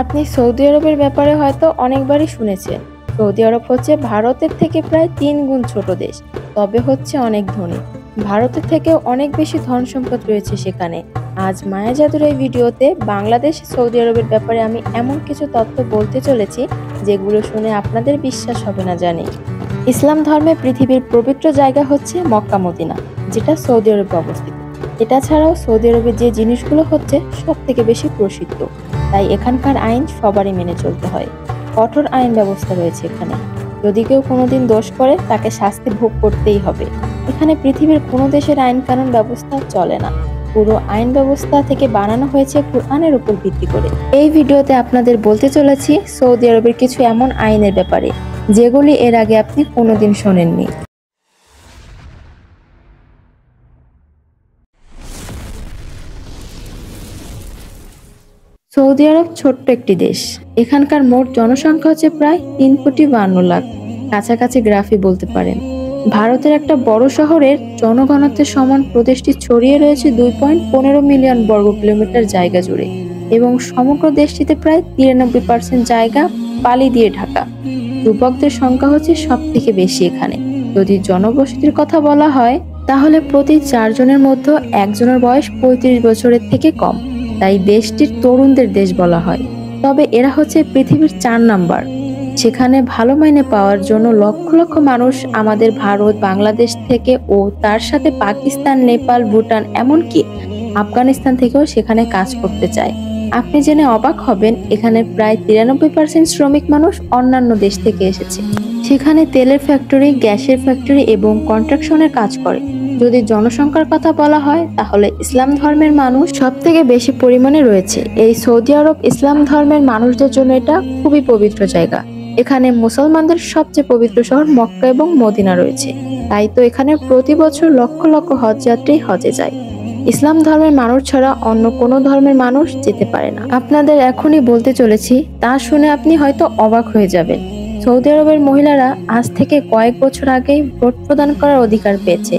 আপনি সৌদি আরবের ব্যাপারে হয়তো অনেকবারই শুনেছেন। সৌদি আরব হচ্ছে ভারতের থেকে প্রায় ৩ গুণ ছোট দেশ, তবে হচ্ছে অনেক ধনী। ভারতের থেকেও অনেক বেশি ধন সম্পদ রয়েছে সেখানে। আজ মায়া জাদুর এই ভিডিওতে বাংলাদেশ সৌদি আরবের ব্যাপারে আমি এমন কিছু তথ্য বলতে চলেছি যেগুলো শুনে আপনাদের বিশ্বাস হবে না জানি। ইসলাম ধর্মে পৃথিবীর পবিত্র জায়গা হচ্ছে মক্কা মদিনা, যেটা সৌদি আরবে অবস্থিত। এটা ছাড়াও সৌদি আরবে যে জিনিসগুলো হচ্ছে সব থেকে বেশি প্রসিদ্ধ, তাই এখানকার আইন সবারই মেনে চলতে হয়। কঠোর আইন ব্যবস্থা রয়েছে এখানে। যদি কেউ কোনোদিন দোষ করে তাকে শাস্তি ভোগ করতেই হবে। এখানে পৃথিবীর কোনো দেশের আইন কানুন ব্যবস্থা চলে না। পুরো আইন ব্যবস্থা থেকে বানানো হয়েছে কুরআনের উপর ভিত্তি করে। এই ভিডিওতে আপনাদের বলতে চলেছি সৌদি আরবের কিছু এমন আইনের ব্যাপারে যেগুলি এর আগে আপনি কোনোদিন শোনেননি। সৌদি আরব ছোট্ট একটি দেশ। এখানকার মোট জনসংখ্যা হচ্ছে প্রায় ৩,৫২,০০,০০০, কাছাকাছি গ্রাফই বলতে পারেন। ভারতের একটা বড় শহরের জনঘনত্বের সমান প্রদেশটি ছড়িয়ে রয়েছে ২.১৫ মিলিয়ন বর্গ কিলোমিটার জায়গা জুড়ে, এবং সমগ্র দেশটিতে প্রায় ৯৩% জায়গা বালি দিয়ে ঢাকা। যুবকদের সংখ্যা হচ্ছে সব থেকে বেশি এখানে। যদি জনবসতির কথা বলা হয় তাহলে প্রতি ৪ জনের মধ্যে একজনের বয়স ৩৫ বছরের থেকে কম। তাই দেশটির তরুণদের দেশ বলা হয়। তবে এরা হচ্ছে পৃথিবীর ৪ নাম্বার। সেখানে ভালো মাইনে পাওয়ার জন্য লক্ষ লক্ষ মানুষ আমাদের ভারত, বাংলাদেশ থেকে ও তার সাথে পাকিস্তান, নেপাল, ভুটান, এমনকি আফগানিস্তান থেকেও সেখানে কাজ করতে চায়। আপনি জেনে অবাক হবেন, এখানে প্রায় ৯৩% শ্রমিক মানুষ অন্যান্য দেশ থেকে এসেছে। সেখানে তেলের ফ্যাক্টরি, গ্যাসের ফ্যাক্টরি এবং কনস্ট্রাকশনের কাজ করে। যদি জনসংখ্যার কথা বলা হয় তাহলে ইসলাম ধর্মের মানুষ সব থেকে বেশি পরিমাণে রয়েছে। এই সৌদি আরব ইসলাম ধর্মের মানুষদের জন্য এটা খুবই পবিত্র জায়গা। এখানে মুসলমানদের সবচেয়ে পবিত্র শহর মক্কা এবং মদিনা রয়েছে। তাই তো এখানে প্রতি বছর লক্ষ লক্ষ হজযাত্রী হজে যায়। ইসলাম ধর্মের মানুষ ছাড়া অন্য কোনো ধর্মের মানুষ যেতে পারে না। আপনাদের এখনই বলতে চলেছি, তা শুনে আপনি হয়তো অবাক হয়ে যাবেন। সৌদি আরবের মহিলারা আজ থেকে কয়েক বছর আগেই ভোট প্রদান করার অধিকার পেয়েছে।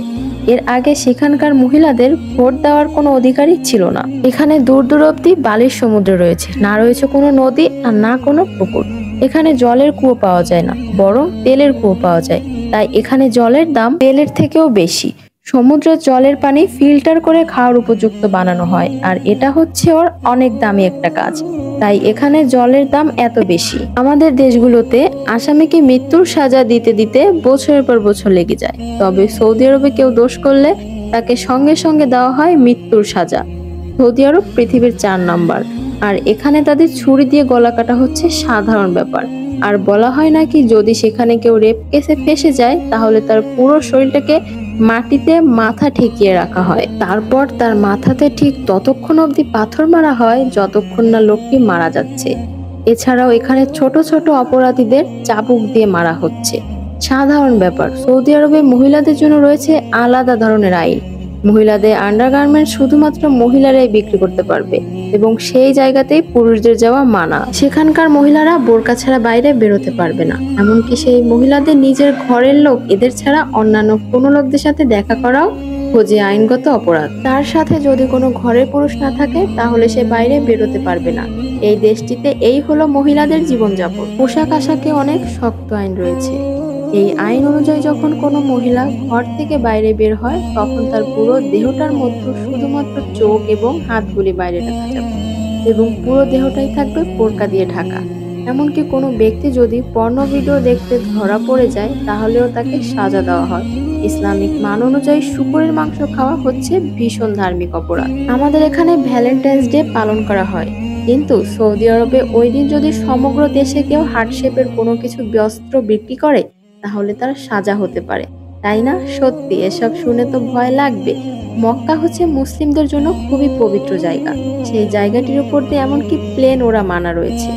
এর আগে সেখানকার মহিলাদের ভোট দেওয়ার কোনো অধিকারই ছিল না। এখানে দূর দূর অব্দি বালির সমুদ্র রয়েছে, না রয়েছে কোনো নদী আর না কোনো পুকুর। এখানে জলের কুয়ো পাওয়া যায় না, বরং তেলের কুয়ো পাওয়া যায়। তাই এখানে জলের দাম তেলের থেকেও বেশি। সমুদ্রের জলের পানি ফিল্টার করে খাওয়ার উপযুক্ত বানানো হয়, আর এটা হচ্ছে ওর অনেক দামি একটা কাজ। তাই এখানে জলের দাম এত বেশি। আমাদের দেশগুলোতে আসামিকে মৃত্যুর সাজা দিতে দিতে বছরের পর বছর লেগে যায়, তবে সৌদি আরবে কেউ দোষ করলে তাকে সঙ্গে সঙ্গে দেওয়া হয় মৃত্যুর সাজা। সৌদি আরব পৃথিবীর ৪ নাম্বার, আর এখানে তাদের ছুরি দিয়ে গলা কাটা হচ্ছে সাধারণ ব্যাপার। আর বলা হয় নাকি যদি সেখানে কেউ রেপ কেসে ফেঁসে যায় তাহলে তার পুরো শরীরটাকে মাটিতে মাথা ঠেকিয়ে রাখা হয়, তারপর তার মাথাতে ঠিক ততক্ষণ অবধি পাথর মারা হয় যতক্ষণ না লোকটি মারা যাচ্ছে। এছাড়াও এখানে ছোট ছোট অপরাধীদের চাবুক দিয়ে মারা হচ্ছে। সাধারণ ব্যাপার। সৌদি আরবে মহিলাদের জন্য রয়েছে আলাদা ধরনের আইন। মহিলাদের আন্ডারগার্মেন্ট শুধুমাত্র মহিলারাই বিক্রি করতে পারবে, এবং সেই জায়গাতেই পুরুষদের যাওয়া মানা। সেখানকার মহিলারা বোরকা ছাড়া বাইরে বেরোতে পারবে না। এমনকি সেই মহিলাদের নিজের ঘরের লোক এদের ছাড়া অন্যান্য কোনো লোকদের সাথে দেখা করাও খোঁজে আইনগত অপরাধ। তার সাথে যদি কোনো ঘরের পুরুষ না থাকে তাহলে সে বাইরে বেরোতে পারবে না। এই দেশটিতে এই হলো মহিলাদের জীবনযাপন। পোশাক আশাকে অনেক শক্ত আইন রয়েছে। এই আইন অনুযায়ী যখন কোনো মহিলা ঘর থেকে বাইরে বের হয় তখন তার পুরো দেহটার মধ্যে শুধুমাত্র চোখ এবং হাতগুলি বাইরে রাখা যাবে, এবং পুরো দেহটাই থাকবে বোরকা দিয়ে ঢাকা। এমনকি কোনো ব্যক্তি যদি পর্নো ভিডিও দেখতে ধরা পড়ে যায় তাহলেও তাকে সাজা দেওয়া হয়। ইসলামিক মান অনুযায়ী শুকরের মাংস খাওয়া হচ্ছে ভীষণ ধার্মিক অপরাধ। আমাদের এখানে ভ্যালেন্টাইন্স ডে পালন করা হয়, কিন্তু সৌদি আরবে ওই দিন যদি সমগ্র দেশে কেউ হার্ট শেপের কোনো কিছু বস্ত্র বিক্রি করে তাহলে তার সাজা হতে পারে, তাই না? সত্যি এসব শুনে তো ভয় লাগবে। মক্কা হচ্ছে মুসলিমদের জন্য খুবই পবিত্র জায়গা। সেই জায়গাটির উপর দিয়ে এমনকি প্লেন ওরা মানা রয়েছে।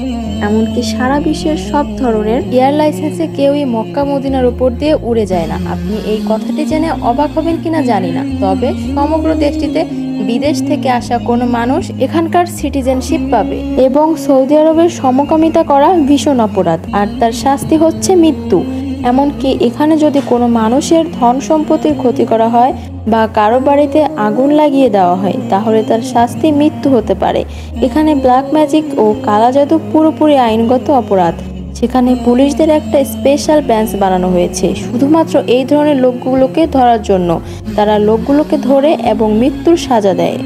এমনকি সারা বিশ্বের সব ধরনের এয়ার লাইসেন্সে কেউই মক্কা মদিনার উপর দিয়ে উড়ে যায় না। আপনি এই কথাটি জেনে অবাক হবেন কিনা জানি না, তবে সমগ্র দেশটিতে বিদেশ থেকে আসা কোনো মানুষ এখানকার সিটিজেনশিপ পাবে। এবং সৌদি আরবের সমকামিতা করা ভীষণ অপরাধ, আর তার শাস্তি হচ্ছে মৃত্যু। এমনকি এখানে যদি কোনো মানুষের ধন সম্পত্তির ক্ষতি করা হয় বা কারো বাড়িতে আগুন লাগিয়ে দেওয়া হয়, তাহলে তার শাস্তি মৃত্যু হতে পারে। এখানে ব্ল্যাক ম্যাজিক ও কালা জাদু পুরোপুরি আইনগত অপরাধ। সেখানে পুলিশদের একটা স্পেশাল ব্রাঞ্চ বানানো হয়েছে শুধুমাত্র এই ধরনের লোকগুলোকে ধরার জন্য। তারা লোকগুলোকে ধরে এবং মৃত্যুর সাজা দেয়।